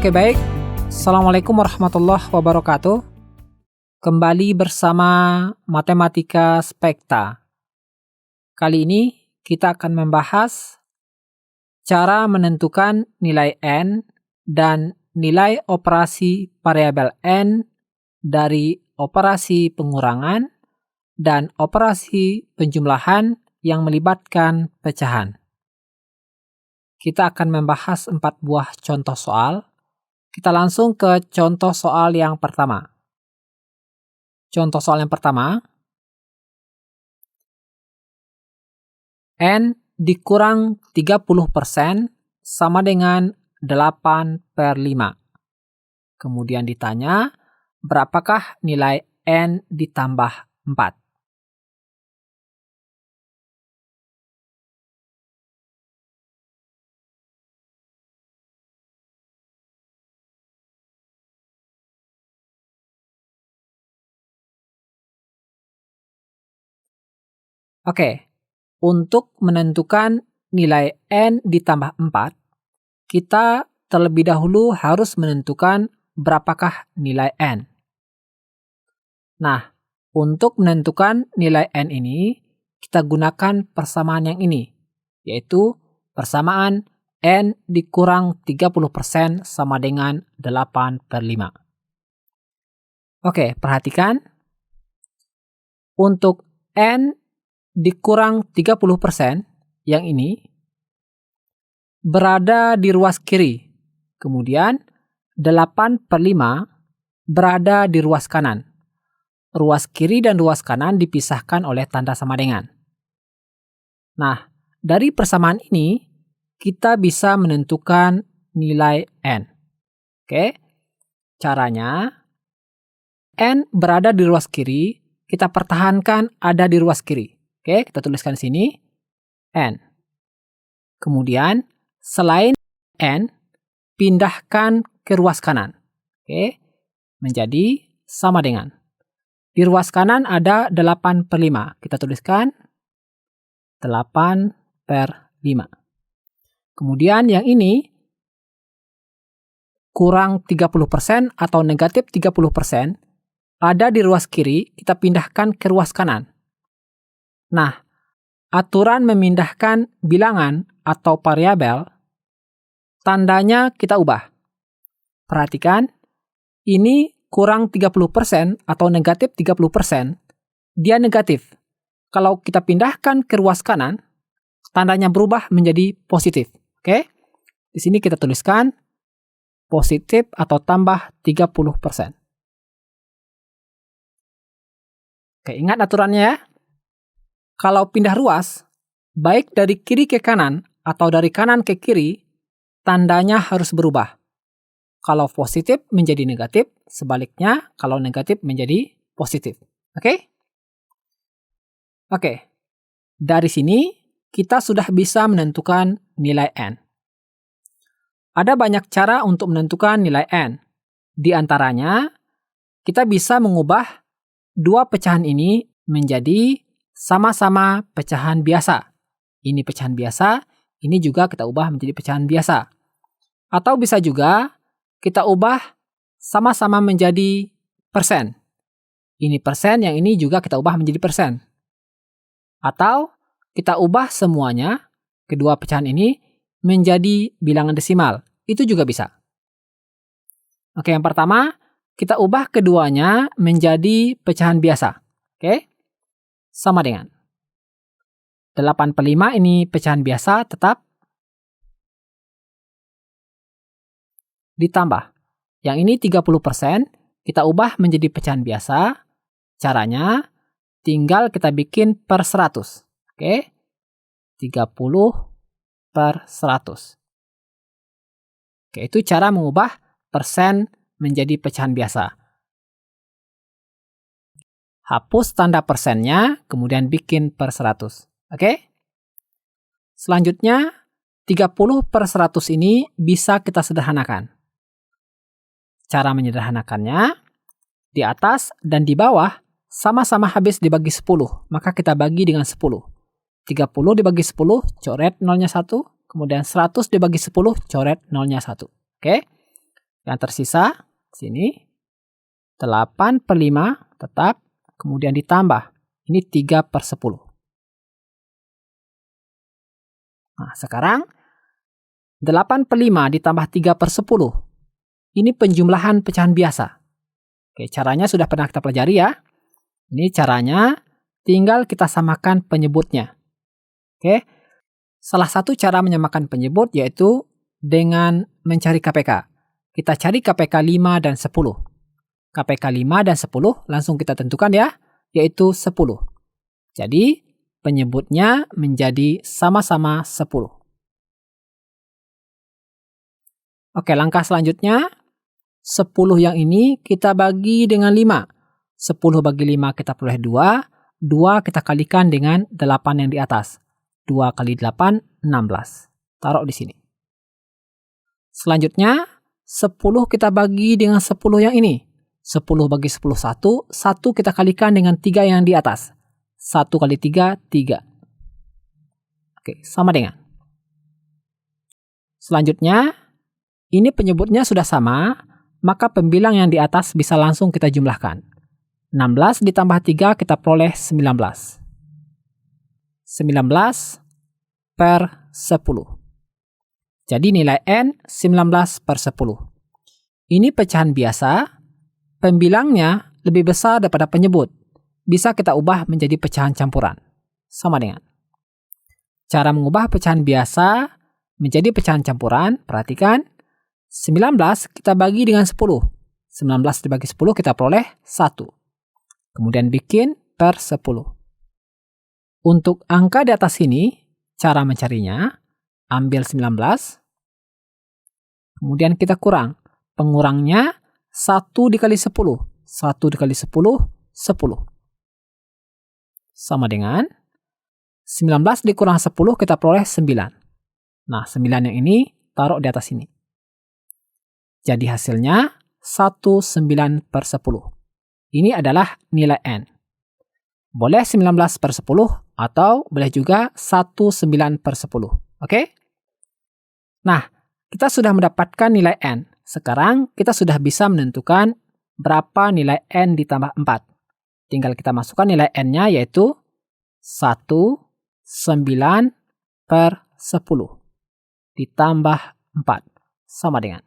Oke, baik. Assalamualaikum warahmatullahi wabarakatuh. Kembali bersama Matematika Spekta. Kali ini kita akan membahas cara menentukan nilai N dan nilai operasi variabel N dari operasi pengurangan dan operasi penjumlahan yang melibatkan pecahan. Kita akan membahas 4 buah contoh soal. Kita langsung ke contoh soal yang pertama. Contoh soal yang pertama, N dikurang 30% sama dengan 8/5. Kemudian ditanya, berapakah nilai N ditambah 4? Oke, untuk menentukan nilai N ditambah 4, kita terlebih dahulu harus menentukan berapakah nilai N. Nah, untuk menentukan nilai N ini, kita gunakan persamaan yang ini, yaitu persamaan N dikurang 30% sama dengan 8/5. Oke, perhatikan. Untuk N dikurang 30% yang ini berada di ruas kiri. Kemudian 8/5 berada di ruas kanan. Ruas kiri dan ruas kanan dipisahkan oleh tanda sama dengan. Nah, dari persamaan ini kita bisa menentukan nilai N. Oke. Caranya, N berada di ruas kiri, kita pertahankan ada di ruas kiri. Oke, kita tuliskan di sini N. Kemudian selain N, pindahkan ke ruas kanan. Oke, menjadi sama dengan. Di ruas kanan ada 8/5. Kita tuliskan 8/5. Kemudian yang ini kurang 30% atau negatif 30% ada di ruas kiri, kita pindahkan ke ruas kanan. Nah, aturan memindahkan bilangan atau variabel, tandanya kita ubah. Perhatikan, ini kurang 30% atau negatif 30%, dia negatif. Kalau kita pindahkan ke ruas kanan, tandanya berubah menjadi positif. Oke? Di sini kita tuliskan positif atau tambah 30%. Oke, ingat aturannya ya. Kalau pindah ruas, baik dari kiri ke kanan atau dari kanan ke kiri, tandanya harus berubah. Kalau positif menjadi negatif, sebaliknya kalau negatif menjadi positif. Oke? Oke. Dari sini kita sudah bisa menentukan nilai N. Ada banyak cara untuk menentukan nilai N. Di antaranya, kita bisa mengubah dua pecahan ini menjadi sama-sama pecahan biasa. Ini pecahan biasa, ini juga kita ubah menjadi pecahan biasa. Atau bisa juga kita ubah sama-sama menjadi persen. Ini persen, yang ini juga kita ubah menjadi persen. Atau kita ubah semuanya, kedua pecahan ini, menjadi bilangan desimal. Itu juga bisa. Oke, yang pertama, kita ubah keduanya menjadi pecahan biasa. Oke? Sama dengan 8/5 ini pecahan biasa tetap ditambah. Yang ini 30%, kita ubah menjadi pecahan biasa. Caranya tinggal kita bikin per 100. Oke? 30/100. Oke, itu cara mengubah persen menjadi pecahan biasa. Hapus tanda persennya, kemudian bikin per 100. Oke? Selanjutnya, 30/100 ini bisa kita sederhanakan. Cara menyederhanakannya, di atas dan di bawah sama-sama habis dibagi 10, maka kita bagi dengan 10. 30 dibagi 10, coret nolnya 1, kemudian 100 dibagi 10, coret nolnya 1. Oke? Yang tersisa sini 8/5 tetap, kemudian ditambah. Ini 3/10. Nah, sekarang 8/5 ditambah 3/10. Ini penjumlahan pecahan biasa. Oke, caranya sudah pernah kita pelajari ya. Ini caranya, tinggal kita samakan penyebutnya. Oke, salah satu cara menyamakan penyebut yaitu dengan mencari KPK. Kita cari KPK 5 dan 10. KPK 5 dan 10 langsung kita tentukan ya, yaitu 10. Jadi, penyebutnya menjadi sama-sama 10. Oke, langkah selanjutnya, 10 yang ini kita bagi dengan 5. 10 bagi 5 kita peroleh 2. 2 kita kalikan dengan 8 yang di atas. 2 kali 8, 16. Taruh di sini. Selanjutnya, 10 kita bagi dengan 10 yang ini. 10 bagi 10, 1. 1 kita kalikan dengan 3 yang di atas. 1 kali 3, 3. Oke, sama dengan. Selanjutnya, ini penyebutnya sudah sama, maka pembilang yang di atas bisa langsung kita jumlahkan. 16 ditambah 3 kita peroleh 19. 19 per 10. Jadi nilai N 19/10. Ini pecahan biasa, pembilangnya lebih besar daripada penyebut. Bisa kita ubah menjadi pecahan campuran. Sama dengan. Cara mengubah pecahan biasa menjadi pecahan campuran, perhatikan. 19 kita bagi dengan 10. 19 dibagi 10 kita peroleh 1. Kemudian bikin per 10. Untuk angka di atas ini, cara mencarinya, ambil 19. Kemudian kita kurang. Pengurangnya 1 dikali 10. 1 dikali 10, 10. Sama dengan 19 dikurang 10 kita peroleh 9. Nah, 9 yang ini taruh di atas ini. Jadi hasilnya 19/10. Ini adalah nilai N. Boleh 19/10 atau boleh juga 19/10. Oke? Nah, kita sudah mendapatkan nilai N. Sekarang kita sudah bisa menentukan berapa nilai N ditambah 4. Tinggal kita masukkan nilai N-nya yaitu 19/10 ditambah 4. Sama dengan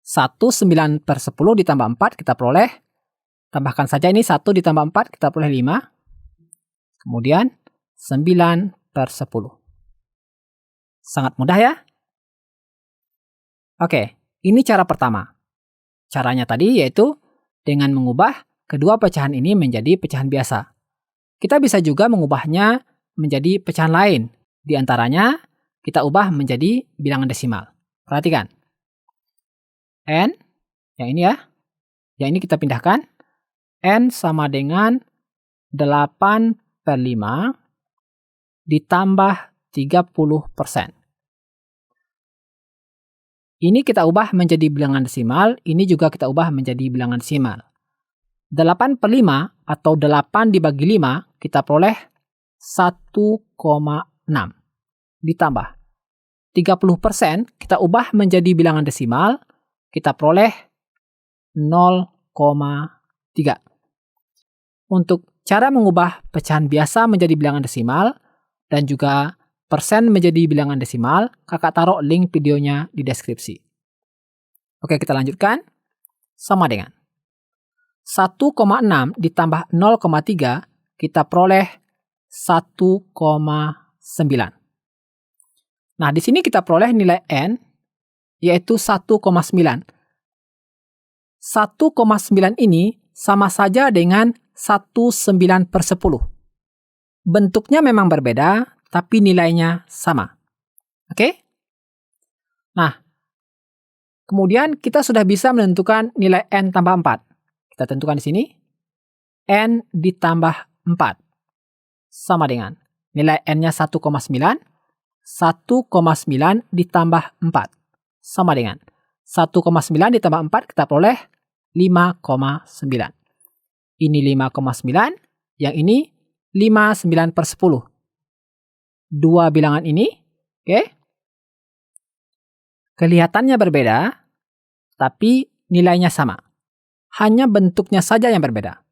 19/10 ditambah 4 kita peroleh. Tambahkan saja ini 1 ditambah 4 kita peroleh 5. Kemudian 9/10. Sangat mudah ya? Oke, ini cara pertama. Caranya tadi yaitu dengan mengubah kedua pecahan ini menjadi pecahan biasa. Kita bisa juga mengubahnya menjadi pecahan lain. Di antaranya, kita ubah menjadi bilangan desimal. Perhatikan. N, yang ini ya. Yang ini kita pindahkan. N sama dengan 8/5 ditambah 30%. Ini kita ubah menjadi bilangan desimal, ini juga kita ubah menjadi bilangan desimal. 8/5 atau 8 dibagi 5, kita peroleh 1,6. Ditambah 30%, kita ubah menjadi bilangan desimal, kita peroleh 0,3. Untuk cara mengubah pecahan biasa menjadi bilangan desimal dan juga persen menjadi bilangan desimal, kakak taruh link videonya di deskripsi. Oke, kita lanjutkan. Sama dengan 1,6 ditambah 0,3, kita peroleh 1,9. Nah, di sini kita peroleh nilai N, yaitu 1,9. 1,9 ini sama saja dengan 19/10. Bentuknya memang berbeda, tapi nilainya sama. Oke? Nah, kemudian kita sudah bisa menentukan nilai N tambah 4. Kita tentukan di sini. N ditambah 4. Sama dengan nilai N-nya 1,9. 1,9 ditambah 4. Sama dengan 1,9 ditambah 4 kita peroleh 5,9. Ini 5,9. Yang ini 5/9/10. Dua bilangan ini, oke? Kelihatannya berbeda, tapi nilainya sama. Hanya bentuknya saja yang berbeda.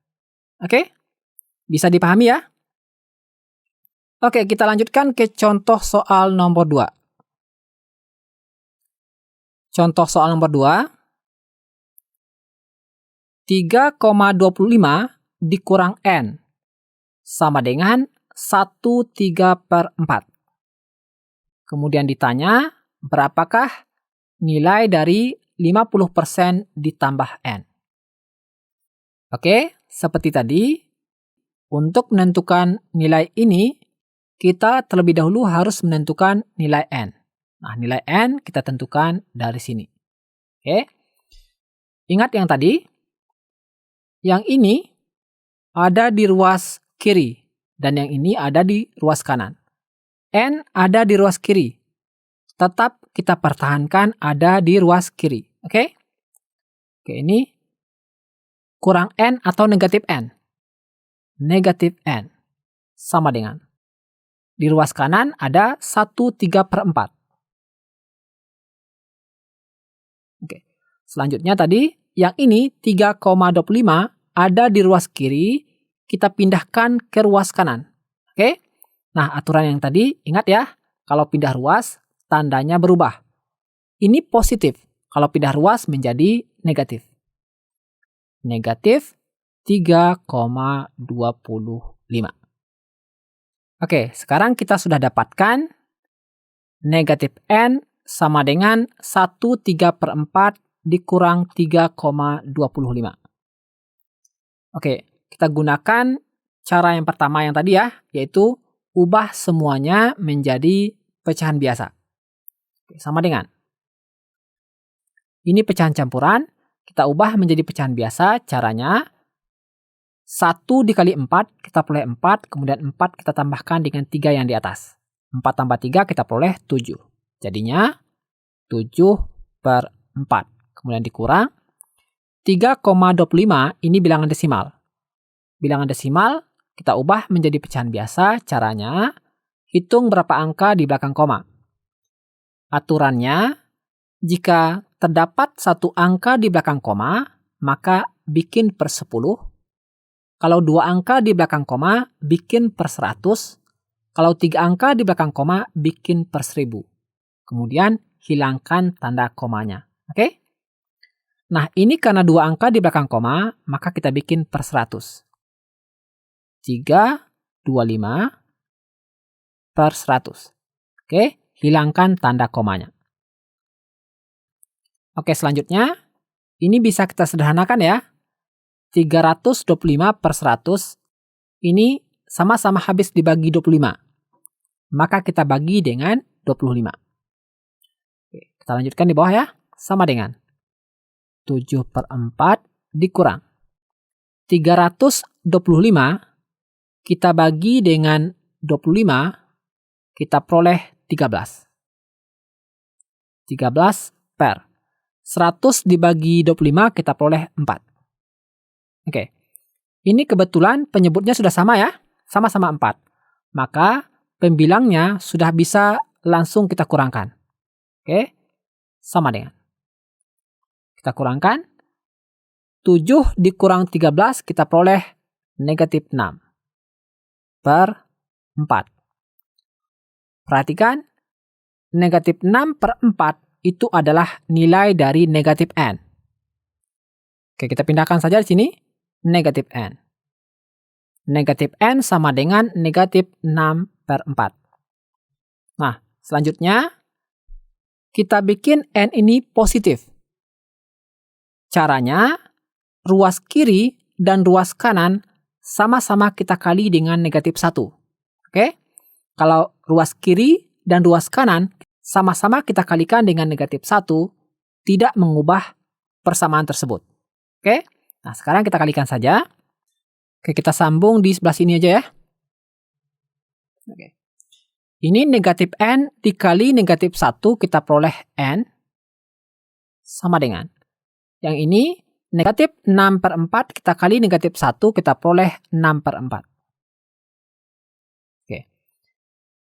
Oke? Bisa dipahami ya? Oke, kita lanjutkan ke contoh soal nomor 2. Contoh soal nomor 2. 3,25 dikurang N sama dengan 1/3/4. Kemudian ditanya, berapakah nilai dari 50% ditambah N? Oke, seperti tadi, untuk menentukan nilai ini, kita terlebih dahulu harus menentukan nilai N. Nah, nilai N kita tentukan dari sini. Oke. Ingat yang tadi, yang ini ada di ruas kiri, dan yang ini ada di ruas kanan. N ada di ruas kiri. Tetap kita pertahankan ada di ruas kiri. Oke? Oke, ini kurang N atau negatif N. Negatif N. Sama dengan. Di ruas kanan ada 1/3/4. Oke. Selanjutnya tadi, yang ini 3,25 ada di ruas kiri, kita pindahkan ke ruas kanan. Oke? Nah, aturan yang tadi, ingat ya, kalau pindah ruas, tandanya berubah. Ini positif, kalau pindah ruas menjadi negatif. Negatif 3,25. Oke, sekarang kita sudah dapatkan negatif N sama dengan 1/3/4 dikurang 3,25. Oke, kita gunakan cara yang pertama yang tadi ya, yaitu ubah semuanya menjadi pecahan biasa. Oke, sama dengan. Ini pecahan campuran, kita ubah menjadi pecahan biasa, caranya 1 dikali 4, kita peroleh 4, kemudian 4 kita tambahkan dengan 3 yang di atas. 4 tambah 3 kita peroleh 7. Jadinya 7/4. Kemudian dikurang 3,25 ini bilangan desimal. Bilangan desimal kita ubah menjadi pecahan biasa, caranya hitung berapa angka di belakang koma. Aturannya, jika terdapat satu angka di belakang koma, maka bikin per 10. Kalau 2 angka di belakang koma, bikin per 100. Kalau 3 angka di belakang koma, bikin per 1000. Kemudian hilangkan tanda komanya. Oke? Nah, ini karena 2 angka di belakang koma, maka kita bikin per 100. 325 per 100. Oke, hilangkan tanda komanya. Oke, selanjutnya, ini bisa kita sederhanakan ya. 325 per 100, ini sama-sama habis dibagi 25. Maka kita bagi dengan 25. Oke, kita lanjutkan di bawah ya, sama dengan 7/4 dikurang 325 kita bagi dengan 25, kita peroleh 13. 13 per 100 dibagi 25 kita peroleh 4. Oke. Ini kebetulan penyebutnya sudah sama ya, sama-sama 4. Maka pembilangnya sudah bisa langsung kita kurangkan. Oke. Sama dengan. Kita kurangkan, 7 dikurang 13 kita peroleh negatif 6 per 4. Perhatikan, negatif 6 per 4 itu adalah nilai dari negatif N. Oke, kita pindahkan saja di sini, negatif N. Negatif N sama dengan negatif 6 per 4. Nah, selanjutnya, kita bikin N ini positif. Caranya, ruas kiri dan ruas kanan sama-sama kita kali dengan negatif 1. Oke? Kalau ruas kiri dan ruas kanan sama-sama kita kalikan dengan negatif 1, tidak mengubah persamaan tersebut. Oke? Nah, sekarang kita kalikan saja. Oke, kita sambung di sebelah sini aja ya. Oke. Ini negatif N dikali negatif 1 kita peroleh N sama dengan. Yang ini negatif 6 per 4 kita kali negatif 1 kita peroleh 6 per 4. Oke.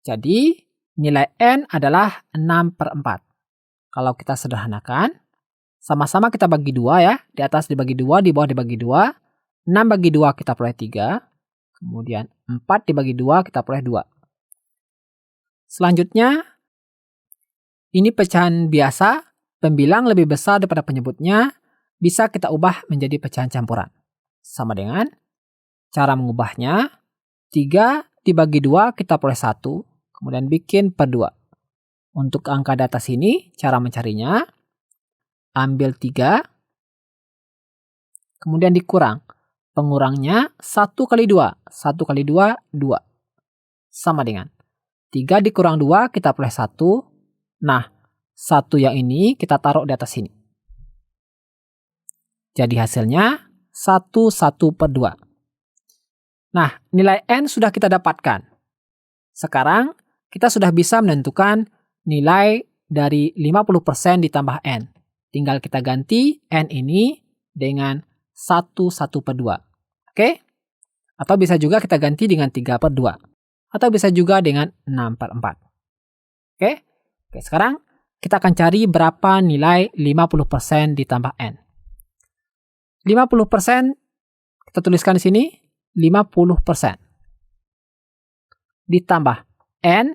Jadi nilai N adalah 6 per 4. Kalau kita sederhanakan, Sama-sama kita bagi 2 ya. Di atas dibagi 2, di bawah dibagi 2. 6 bagi 2 kita peroleh 3. Kemudian 4 dibagi 2 kita peroleh 2. Selanjutnya, ini pecahan biasa, pembilang lebih besar daripada penyebutnya, bisa kita ubah menjadi pecahan campuran. Sama dengan cara mengubahnya, 3 dibagi 2 kita peroleh 1, kemudian bikin per 2. Untuk angka di atas ini, cara mencarinya, ambil 3, kemudian dikurang. Pengurangnya 1 kali 2. 1 kali 2, 2. Sama dengan 3 dikurang 2, kita peroleh 1. Nah, 1 yang ini kita taruh di atas sini. Jadi hasilnya 1 per 2. Nah, nilai N sudah kita dapatkan. Sekarang, kita sudah bisa menentukan nilai dari 50% ditambah N. Tinggal kita ganti N ini dengan 1 per 2. Oke? Atau bisa juga kita ganti dengan 3 per 2. Atau bisa juga dengan 6 per 4. Oke? Oke, sekarang kita akan cari berapa nilai 50% ditambah N. 50% kita tuliskan di sini 50%. Ditambah N,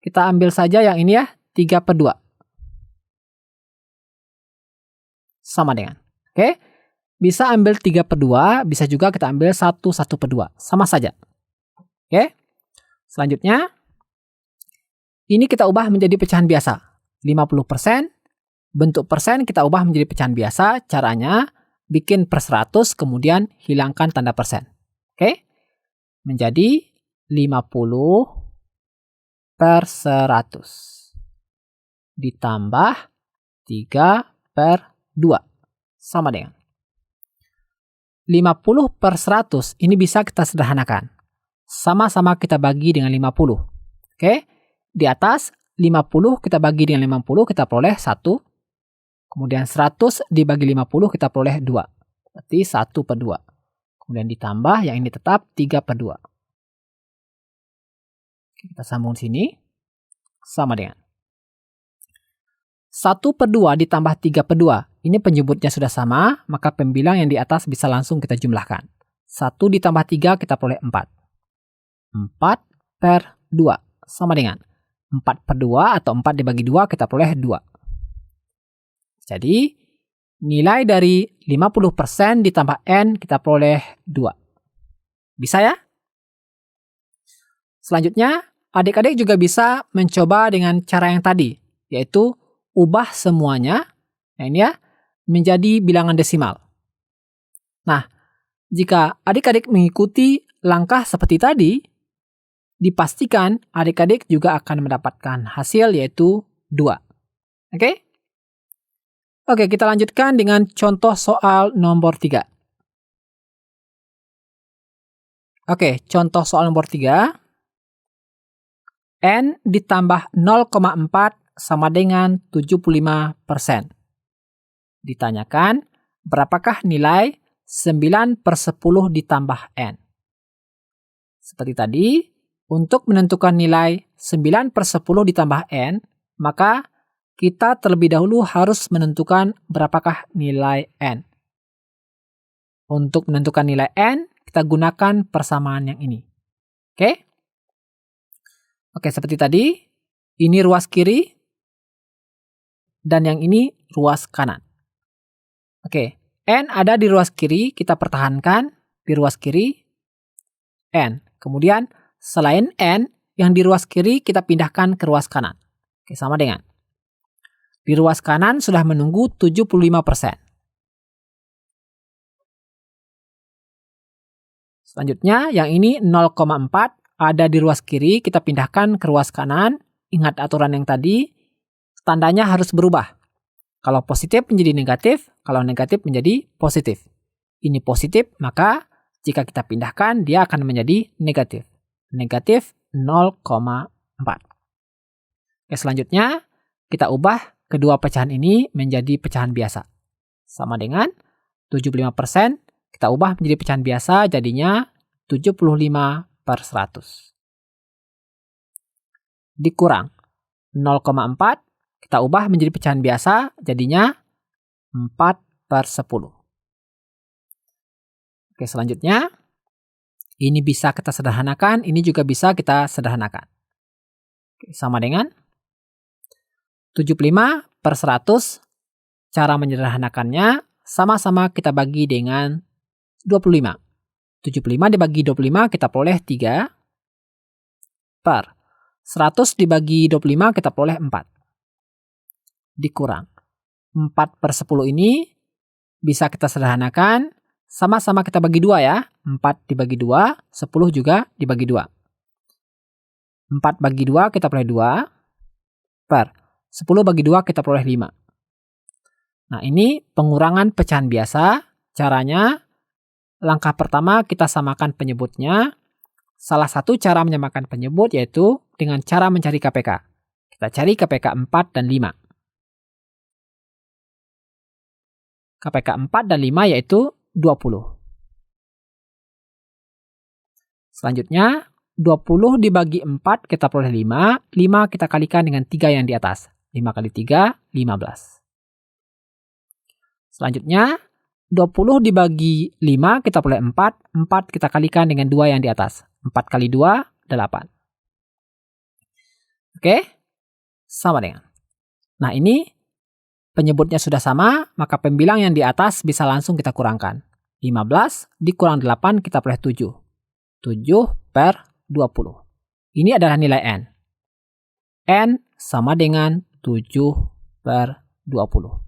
kita ambil saja yang ini ya, 3 per 2. Sama dengan. Oke? Bisa ambil 3 per 2, bisa juga kita ambil 1 per 2. Sama saja. Oke? Selanjutnya, ini kita ubah menjadi pecahan biasa. 50%, bentuk persen kita ubah menjadi pecahan biasa. Caranya, bikin per 100, kemudian hilangkan tanda persen. Oke? Menjadi 50 per 100. Ditambah 3 per 2. Sama dengan 50 per 100 ini bisa kita sederhanakan. Sama-sama kita bagi dengan 50. Oke? Di atas 50 kita bagi dengan 50 kita peroleh 1. Kemudian 100 dibagi 50 kita peroleh 2. Berarti 1 per 2. Kemudian ditambah yang ini tetap 3 per 2. Oke, kita sambung sini. Sama dengan 1 per 2 ditambah 3 per 2. Ini penyebutnya sudah sama, maka pembilang yang di atas bisa langsung kita jumlahkan. 1 ditambah 3 kita peroleh 4. 4 per 2 sama dengan 4 per 2 atau 4 dibagi 2 kita peroleh 2. Jadi, nilai dari 50% ditambah N kita peroleh 2. Bisa ya? Selanjutnya, adik-adik juga bisa mencoba dengan cara yang tadi, yaitu ubah semuanya, nah ini ya, menjadi bilangan desimal. Nah, jika adik-adik mengikuti langkah seperti tadi, dipastikan adik-adik juga akan mendapatkan hasil yaitu 2. Oke? Oke, kita lanjutkan dengan contoh soal nomor 3. Oke, contoh soal nomor 3. N ditambah 0,4 sama dengan 75%. Ditanyakan, berapakah nilai 9 per 10 ditambah N? Seperti tadi, untuk menentukan nilai 9 per 10 ditambah N, maka kita terlebih dahulu harus menentukan berapakah nilai N. Untuk menentukan nilai N, kita gunakan persamaan yang ini. Oke? Oke, seperti tadi, ini ruas kiri, dan yang ini ruas kanan. Oke, N ada di ruas kiri, kita pertahankan di ruas kiri, N. Kemudian, selain N, yang di ruas kiri kita pindahkan ke ruas kanan. Oke, sama dengan. Di ruas kanan sudah menunggu 75%. Selanjutnya, yang ini 0,4 ada di ruas kiri, kita pindahkan ke ruas kanan. Ingat aturan yang tadi, tandanya harus berubah. Kalau positif menjadi negatif, kalau negatif menjadi positif. Ini positif, maka jika kita pindahkan, dia akan menjadi negatif. Negatif 0,4. Oke, selanjutnya, kita ubah kedua pecahan ini menjadi pecahan biasa. Sama dengan 75%, kita ubah menjadi pecahan biasa, jadinya 75 per 100. Dikurang 0,4, kita ubah menjadi pecahan biasa, jadinya 4/10. Oke, selanjutnya, ini bisa kita sederhanakan, ini juga bisa kita sederhanakan. Oke, sama dengan 75/100. Cara menyederhanakannya, sama-sama kita bagi dengan 25. 75 dibagi 25 kita peroleh 3 per 100 dibagi 25 kita peroleh 4. Dikurang 4/10 ini bisa kita sederhanakan, sama-sama kita bagi 2 ya. 4 dibagi 2, 10 juga dibagi 2. 4 bagi 2 kita peroleh 2 per 10 bagi 2 kita peroleh 5. Nah, ini pengurangan pecahan biasa. Caranya, langkah pertama kita samakan penyebutnya. Salah satu cara menyamakan penyebut yaitu dengan cara mencari KPK. Kita cari KPK 4 dan 5. KPK 4 dan 5 yaitu 20. Selanjutnya, 20 dibagi 4 kita peroleh 5. 5 kita kalikan dengan 3 yang di atas. 5 kali 3, 15. Selanjutnya, 20 dibagi 5 kita peroleh 4. 4 kita kalikan dengan 2 yang di atas. 4 kali 2, 8. Oke, sama dengan. Nah, ini penyebutnya sudah sama, maka pembilang yang di atas bisa langsung kita kurangkan. 15 dikurang 8 kita peroleh 7. 7/20. Ini adalah nilai N. N sama dengan 7/20.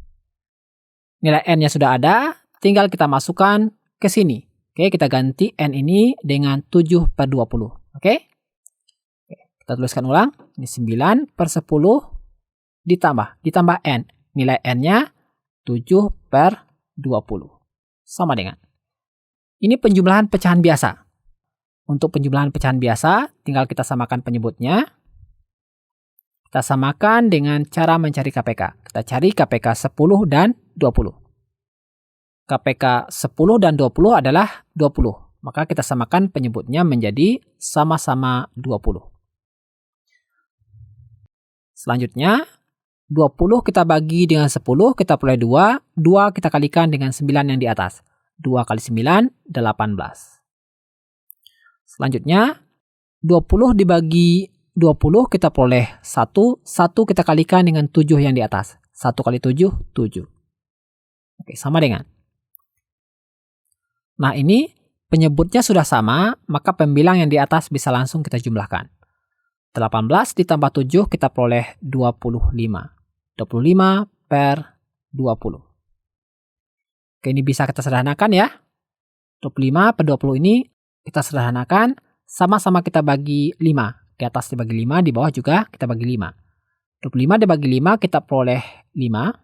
Nilai N-nya sudah ada, tinggal kita masukkan ke sini. Oke, kita ganti N ini dengan 7/20. Oke? Kita tuliskan ulang. Ini 9/10 ditambah N. Nilai N-nya 7/20. Sama dengan. Ini penjumlahan pecahan biasa. Untuk penjumlahan pecahan biasa, tinggal kita samakan penyebutnya. Kita samakan dengan cara mencari KPK. Kita cari KPK 10 dan 20. KPK 10 dan 20 adalah 20. Maka kita samakan penyebutnya menjadi sama-sama 20. Selanjutnya, 20 kita bagi dengan 10, kita peroleh 2. 2 kita kalikan dengan 9 yang di atas. 2 kali 9, 18. Selanjutnya, 20 dibagi 20 kita peroleh 1. 1 kita kalikan dengan 7 yang di atas. 1 kali 7, 7. Oke, sama dengan. Nah, ini penyebutnya sudah sama, maka pembilang yang di atas bisa langsung kita jumlahkan. 18 ditambah 7 kita peroleh 25. 25/20. Oke, ini bisa kita sederhanakan ya. 25/20 ini kita sederhanakan, sama-sama kita bagi 5. Di atas dibagi 5, di bawah juga kita bagi 5. 25 dibagi 5 kita peroleh 5.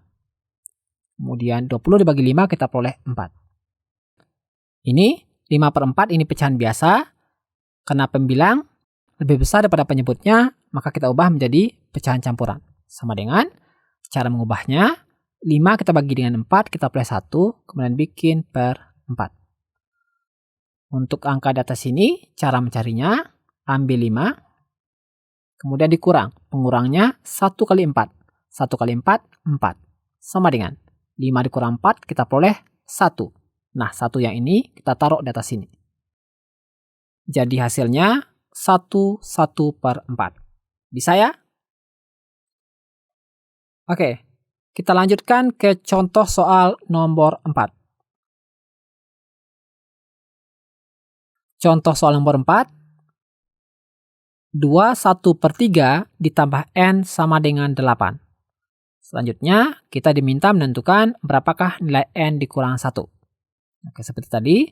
Kemudian 20 dibagi 5 kita peroleh 4. Ini 5/4 ini pecahan biasa. Karena pembilang lebih besar daripada penyebutnya, maka kita ubah menjadi pecahan campuran. Sama dengan cara mengubahnya, 5 kita bagi dengan 4, kita peroleh 1, kemudian bikin per 4. Untuk angka di atas ini, cara mencarinya, ambil 5, kemudian dikurang. Pengurangnya 1 kali 4. 1 kali 4, 4. Sama dengan 5 dikurang 4, kita peroleh 1. Nah, 1 yang ini kita taruh di atas sini. Jadi hasilnya 1/4. Bisa ya? Oke, kita lanjutkan ke contoh soal nomor 4. Contoh soal nomor 4. 21/3 ditambah N sama dengan 8. Selanjutnya, kita diminta menentukan berapakah nilai N dikurang 1. Oke, seperti tadi,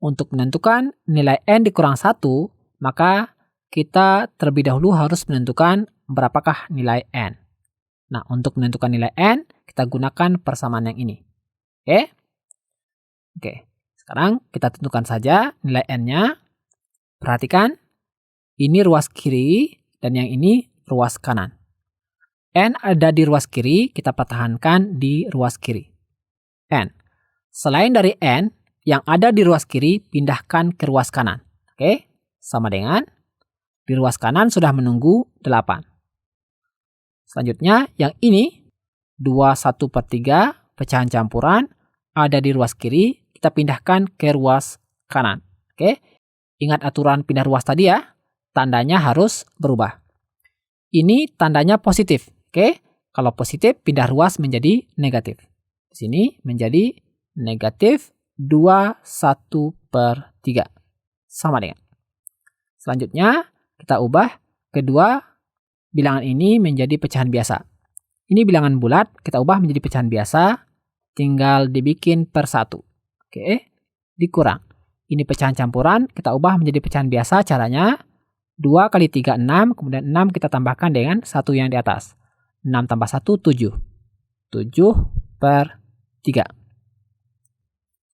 untuk menentukan nilai N dikurang 1, maka kita terlebih dahulu harus menentukan berapakah nilai N. Nah, untuk menentukan nilai N, kita gunakan persamaan yang ini. Oke? Oke, sekarang kita tentukan saja nilai N-nya. Perhatikan, ini ruas kiri dan yang ini ruas kanan. N ada di ruas kiri, kita pertahankan di ruas kiri. N. Selain dari N, yang ada di ruas kiri, pindahkan ke ruas kanan. Oke, sama dengan di ruas kanan sudah menunggu 8. Selanjutnya, yang ini 21/3 pecahan campuran ada di ruas kiri, kita pindahkan ke ruas kanan. Oke. Ingat aturan pindah ruas tadi ya. Tandanya harus berubah. Ini tandanya positif. Oke. Kalau positif, pindah ruas menjadi negatif. Di sini menjadi negatif 21/3. Sama dengan. Selanjutnya, kita ubah kedua bilangan ini menjadi pecahan biasa. Ini bilangan bulat, kita ubah menjadi pecahan biasa. Tinggal dibikin per 1. Oke, dikurang. Ini pecahan campuran, kita ubah menjadi pecahan biasa. Caranya 2 kali 3, 6. Kemudian 6 kita tambahkan dengan 1 yang di atas. 6 tambah 1, 7. 7/3.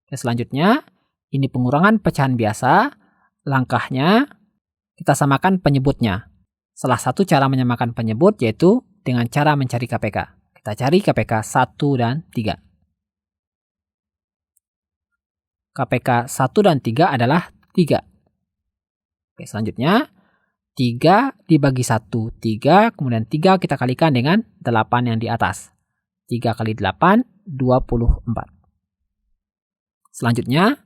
Oke, selanjutnya, ini pengurangan pecahan biasa. Langkahnya, kita samakan penyebutnya. Salah satu cara menyamakan penyebut yaitu dengan cara mencari KPK. Kita cari KPK 1 dan 3. KPK 1 dan 3 adalah 3. Oke, selanjutnya 3 dibagi 1, 3. Kemudian 3 kita kalikan dengan 8 yang di atas. 3 kali 8, 24. Selanjutnya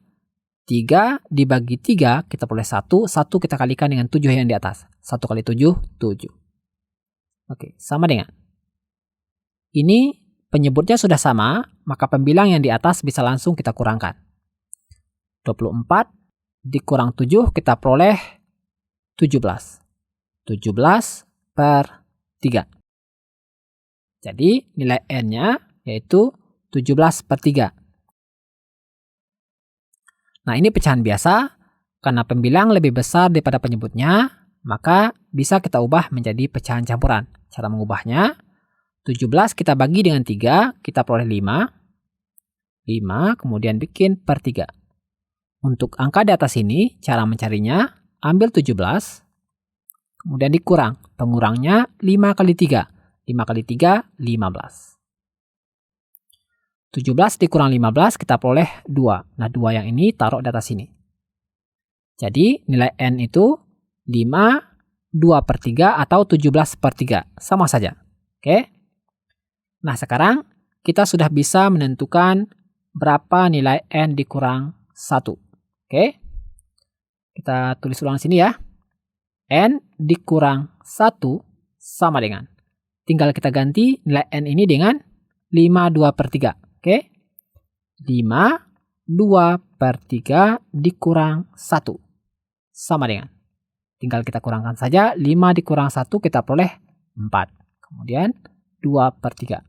3 dibagi 3 kita peroleh 1. 1 kita kalikan dengan 7 yang di atas. 1 kali 7, 7. Oke, sama dengan. Ini penyebutnya sudah sama, maka pembilang yang di atas bisa langsung kita kurangkan. 24 dikurang 7 kita peroleh 17. 17/3. Jadi nilai N-nya yaitu 17/3. Nah, ini pecahan biasa. Karena pembilang lebih besar daripada penyebutnya, maka bisa kita ubah menjadi pecahan campuran. Cara mengubahnya, 17 kita bagi dengan 3, kita peroleh 5. 5, kemudian bikin per 3. Untuk angka di atas ini, cara mencarinya, ambil 17, kemudian dikurang. Pengurangnya 5 kali 3. 5 kali 3, 15. 17 dikurang 15, kita peroleh 2. Nah, 2 yang ini taruh di atas sini. Jadi, nilai N itu 5, 2/3 atau 17/3. Sama saja. Oke? Nah, sekarang kita sudah bisa menentukan berapa nilai N dikurang 1. Oke? Kita tulis ulang sini ya. N dikurang 1 sama dengan. Tinggal kita ganti nilai N ini dengan 5 2/3. Oke? 5 2/3 dikurang 1 sama dengan. Tinggal kita kurangkan saja. 5 dikurang 1 kita peroleh 4. Kemudian 2/3.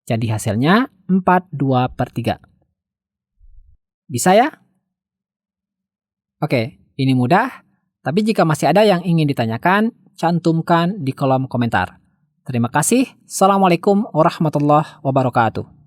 Jadi hasilnya 4 2/3. Bisa ya? Oke, ini mudah. Tapi jika masih ada yang ingin ditanyakan, cantumkan di kolom komentar. Terima kasih. Assalamualaikum warahmatullahi wabarakatuh.